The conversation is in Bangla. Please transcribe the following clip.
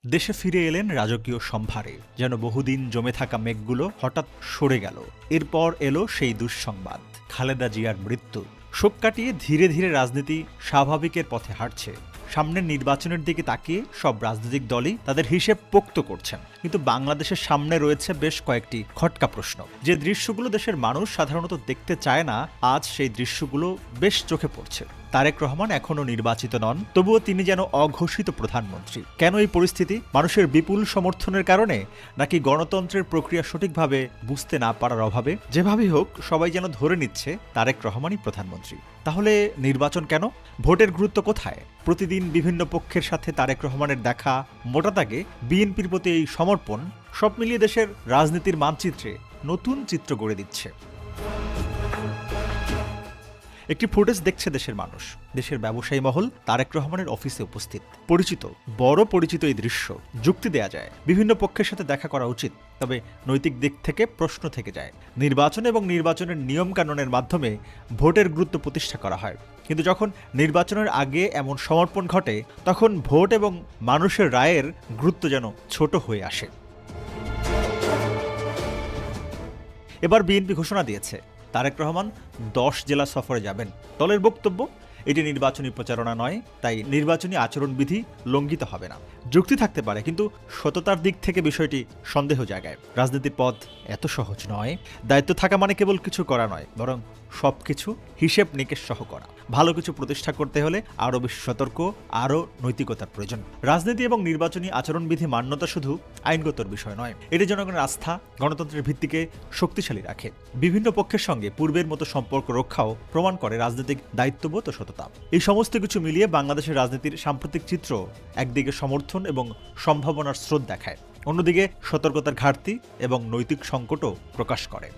দেশে ফিরে এলেন রাজকীয় সম্ভারে, যেন বহুদিন জমে থাকা মেঘগুলো হঠাৎ সরে গেল। এরপর এলো সেই দুঃসংবাদ, খালেদা জিয়ার মৃত্যু। শোক কাটিয়ে ধীরে ধীরে রাজনীতি স্বাভাবিকের পথে হাঁটছে। সামনের নির্বাচনের দিকে তাকিয়ে সব রাজনৈতিক দলই তাদের হিসেব পোক্ত করছেন। কিন্তু বাংলাদেশের সামনে রয়েছে বেশ কয়েকটি খটকা প্রশ্ন। যে দৃশ্যগুলো দেশের মানুষ সাধারণত দেখতে চায় না, আজ সেই দৃশ্যগুলো বেশ চোখে পড়ছে। তারেক রহমান এখনো নির্বাচিত নন, তবুও তিনি যেন অঘোষিত প্রধানমন্ত্রী। কেন এই পরিস্থিতি? মানুষের বিপুল সমর্থনের কারণে, নাকি গণতন্ত্রের প্রক্রিয়া সঠিকভাবে বুঝতে না পারার অভাবে? যেভাবেই হোক, সবাই যেন ধরে নিচ্ছে তারেক রহমানই প্রধানমন্ত্রী। তাহলে নির্বাচন কেন? ভোটের গুরুত্ব কোথায়? প্রতিদিন বিভিন্ন পক্ষের সাথে তারেক রহমানের দেখা, মোটা দাগে বিএনপির প্রতি এই সমর্পণ, সব মিলিয়ে দেশের রাজনীতির মানচিত্রে নতুন চিত্র গড়ে দিচ্ছে। একটি ফুটেজ দেখছে দেশের মানুষ। দেশের ব্যবসায়ী মহল তারেক রহমানের অফিসে উপস্থিত। বড় পরিচিত এই দৃশ্য। যুক্তি দেয়া যায়, বিভিন্ন পক্ষের সাথে দেখা করা উচিত, তবে নৈতিক দিক থেকে প্রশ্ন থেকে যায়। নির্বাচন এবং নির্বাচনের নিয়মকানুনের মাধ্যমে ভোটের গুরুত্ব প্রতিষ্ঠা করা হয়, কিন্তু যখন নির্বাচনের আগে এমন সমর্পণ ঘটে, তখন ভোট এবং মানুষের রায়ের গুরুত্ব যেন ছোট হয়ে আসে। এবার বিএনপি ঘোষণা দিয়েছে তারেক রহমান 10 জেলা সফরে যাবেন। দলের বক্তব্য, এটি নির্বাচনী প্রচারণা নয়, তাই নির্বাচনী আচরণবিধি লঙ্ঘিত হবে না। যুক্তি থাকতে পারে, কিন্তু সততার দিক থেকে বিষয়টি সন্দেহ জায়গায়। রাজনীতির পথ এত সহজ নয়। দায়িত্ব থাকা মানে কেবল কিছু করা নয়, বরং সবকিছু হিসেব নিকেশ সহ করা। ভালো কিছু প্রতিষ্ঠা করতে হলে আরও বেশি সতর্ক, আরও নৈতিকতার প্রয়োজন। রাজনীতি এবং নির্বাচনী আচরণবিধি মান্যতা শুধু আইনগতর বিষয় নয়, এটি জনগণের আস্থা, গণতন্ত্রের ভিত্তিকে শক্তিশালী রাখে। বিভিন্ন পক্ষের সঙ্গে পূর্বের মতো সম্পর্ক রক্ষাও প্রমাণ করে রাজনৈতিক দায়িত্ববোধ ও সততা। এই সমস্ত কিছু মিলিয়ে বাংলাদেশের রাজনীতির সাম্প্রতিক চিত্র একদিকে সমর্থন এবং সম্ভাবনার স্রোত দেখায়, অন্যদিকে সতর্কতার ঘাটতি এবং নৈতিক সংকটও প্রকাশ করে।